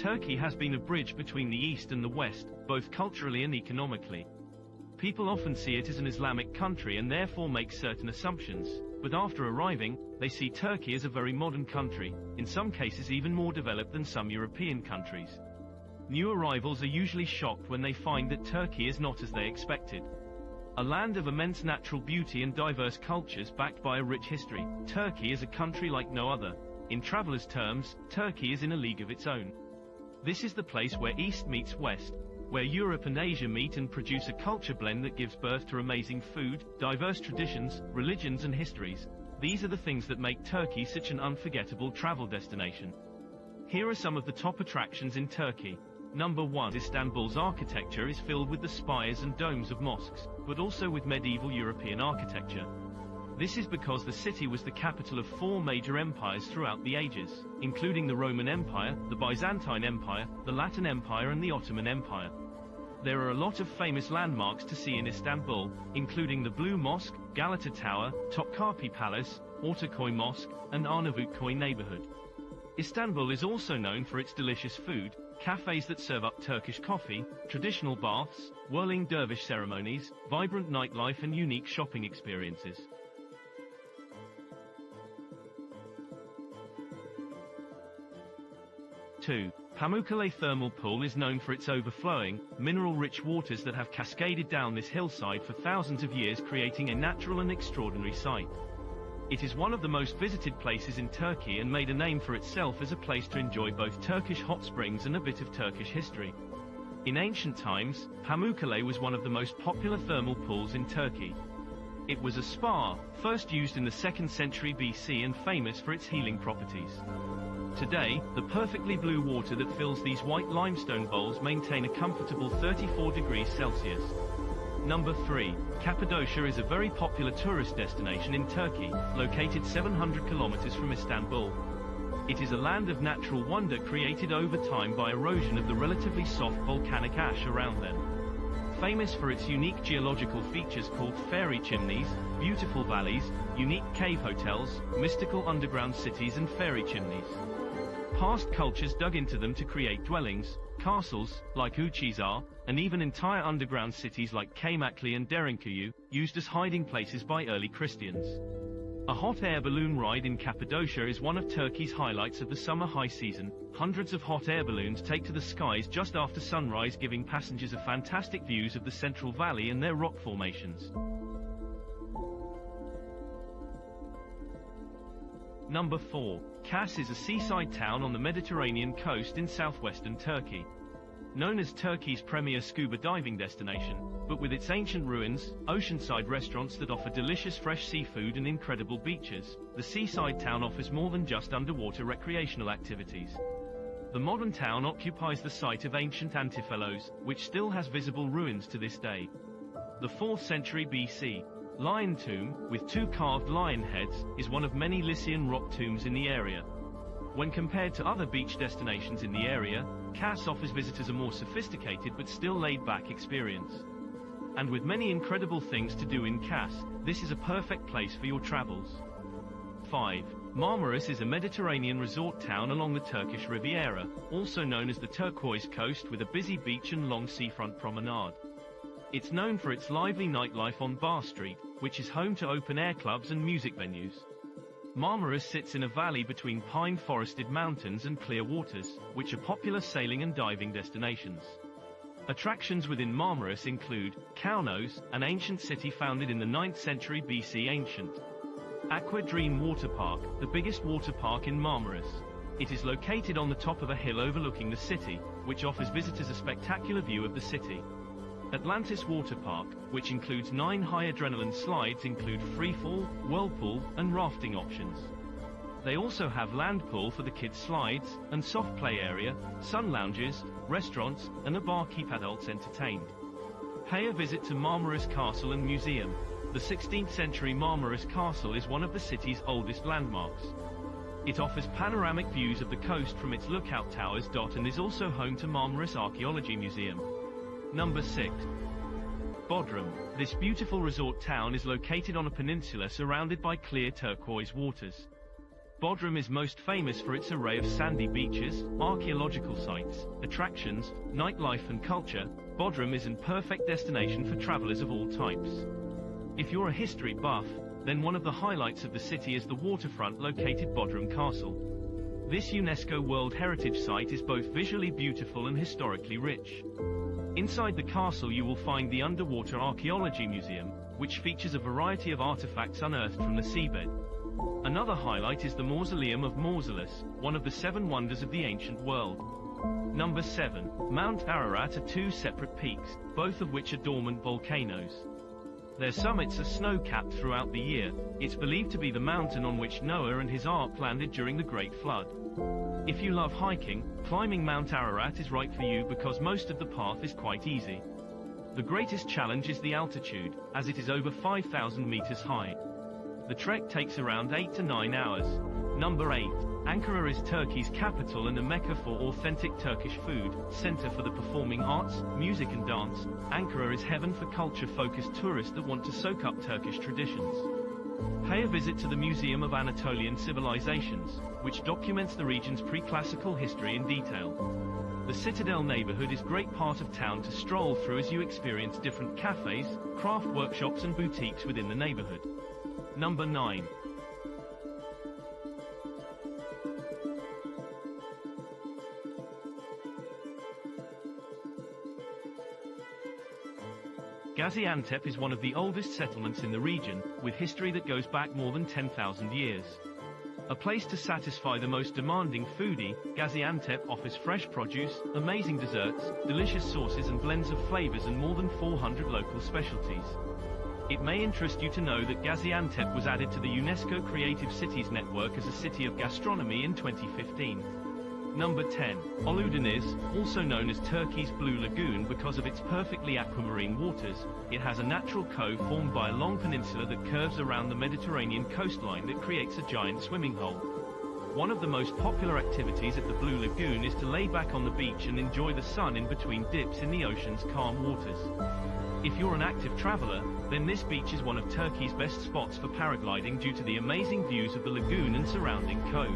Turkey has been a bridge between the East and the West, both culturally and economically. People often see it as an Islamic country and therefore make certain assumptions, but after arriving, they see Turkey as a very modern country, in some cases even more developed than some European countries. New arrivals are usually shocked when they find that Turkey is not as they expected. A land of immense natural beauty and diverse cultures backed by a rich history, Turkey is a country like no other. In travelers' terms, Turkey is in a league of its own. This is the place where East meets West, where Europe and Asia meet and produce a culture blend that gives birth to amazing food, diverse traditions, religions and histories. These are the things that make Turkey such an unforgettable travel destination. Here are some of the top attractions in Turkey. Number 1. Istanbul's architecture is filled with the spires and domes of mosques, but also with medieval European architecture. This is because the city was the capital of 4 major empires throughout the ages, including the Roman Empire, the Byzantine Empire, the Latin Empire and the Ottoman Empire. There are a lot of famous landmarks to see in Istanbul, including the Blue Mosque, Galata Tower, Topkapi Palace, Ortaköy Mosque, and Arnavutköy neighborhood. Istanbul is also known for its delicious food, cafes that serve up Turkish coffee, traditional baths, whirling dervish ceremonies, vibrant nightlife and unique shopping experiences. Two. Pamukkale Thermal Pool is known for its overflowing, mineral-rich waters that have cascaded down this hillside for thousands of years, creating a natural and extraordinary sight. It is one of the most visited places in Turkey and made a name for itself as a place to enjoy both Turkish hot springs and a bit of Turkish history. In ancient times, Pamukkale was one of the most popular thermal pools in Turkey. It was a spa, first used in the 2nd century BC and famous for its healing properties. Today, the perfectly blue water that fills these white limestone bowls maintain a comfortable 34 degrees Celsius. Number 3. Cappadocia is a very popular tourist destination in Turkey, located 700 kilometers from Istanbul. It is a land of natural wonder created over time by erosion of the relatively soft volcanic ash around them. Famous for its unique geological features called fairy chimneys, beautiful valleys, unique cave hotels, mystical underground cities and fairy chimneys. Past cultures dug into them to create dwellings, castles, like Uçhisar, and even entire underground cities like Pamukkale and Derinkuyu, used as hiding places by early Christians. A hot air balloon ride in Cappadocia is one of Turkey's highlights of the summer high season. Hundreds of hot air balloons take to the skies just after sunrise, giving passengers a fantastic views of the Central Valley and their rock formations. Number 4. Kos is a seaside town on the Mediterranean coast in southwestern Turkey. Known as Turkey's premier scuba diving destination, but with its ancient ruins, oceanside restaurants that offer delicious fresh seafood and incredible beaches, the seaside town offers more than just underwater recreational activities. The modern town occupies the site of ancient Antiphalos, which still has visible ruins to this day. The 4th century BC lion tomb, with 2 carved lion heads, is one of many Lycian rock tombs in the area. When compared to other beach destinations in the area, Kos offers visitors a more sophisticated but still laid-back experience. And with many incredible things to do in Kos, this is a perfect place for your travels. 5. Marmaris is a Mediterranean resort town along the Turkish Riviera, also known as the Turquoise Coast, with a busy beach and long seafront promenade. It's known for its lively nightlife on Bar Street, which is home to open-air clubs and music venues. Marmaris sits in a valley between pine-forested mountains and clear waters, which are popular sailing and diving destinations. Attractions within Marmaris include Kaunos, an ancient city founded in the 9th century BC. Ancient Aqua Dream Water Park, the biggest water park in Marmaris. It is located on the top of a hill overlooking the city, which offers visitors a spectacular view of the city. Atlantis Water Park, which includes 9 high adrenaline slides, include freefall, whirlpool, and rafting options. They also have land pool for the kids' slides, and soft play area, sun lounges, restaurants, and a bar keep adults entertained. Pay a visit to Marmaris Castle and Museum. The 16th century Marmaris Castle is one of the city's oldest landmarks. It offers panoramic views of the coast from its lookout towers. And is also home to Marmaris Archaeology Museum. Number 6. Bodrum. This beautiful resort town is located on a peninsula surrounded by clear turquoise waters. Bodrum is most famous for its array of sandy beaches, archaeological sites, attractions, nightlife and culture. Bodrum is a perfect destination for travelers of all types. If you're a history buff, then one of the highlights of the city is the waterfront located Bodrum Castle. This UNESCO World Heritage Site is both visually beautiful and historically rich. Inside the castle you will find the Underwater Archaeology Museum, which features a variety of artifacts unearthed from the seabed. Another highlight is the Mausoleum of Mausolus, one of the 7 wonders of the ancient world. Number 7. Mount Ararat are 2 separate peaks, both of which are dormant volcanoes. Their summits are snow-capped throughout the year. It's believed to be the mountain on which Noah and his ark landed during the Great Flood. If you love hiking, climbing Mount Ararat is right for you because most of the path is quite easy. The greatest challenge is the altitude, as it is over 5,000 meters high. The trek takes around 8 to 9 hours. Number 8. Ankara is Turkey's capital and a mecca for authentic Turkish food, center for the performing arts, music and dance. Ankara is heaven for culture-focused tourists that want to soak up Turkish traditions. Pay a visit to the Museum of Anatolian Civilizations, which documents the region's pre-classical history in detail. The Citadel neighborhood is a great part of town to stroll through as you experience different cafes, craft workshops and boutiques within the neighborhood. Number 9. Gaziantep is one of the oldest settlements in the region, with history that goes back more than 10,000 years. A place to satisfy the most demanding foodie, Gaziantep offers fresh produce, amazing desserts, delicious sauces and blends of flavors and more than 400 local specialties. It may interest you to know that Gaziantep was added to the UNESCO Creative Cities Network as a city of gastronomy in 2015. Number 10. Uludeniz, also known as Turkey's Blue Lagoon because of its perfectly aquamarine waters, it has a natural cove formed by a long peninsula that curves around the Mediterranean coastline that creates a giant swimming hole. One of the most popular activities at the Blue Lagoon is to lay back on the beach and enjoy the sun in between dips in the ocean's calm waters. If you're an active traveler, then this beach is one of Turkey's best spots for paragliding due to the amazing views of the lagoon and surrounding cove.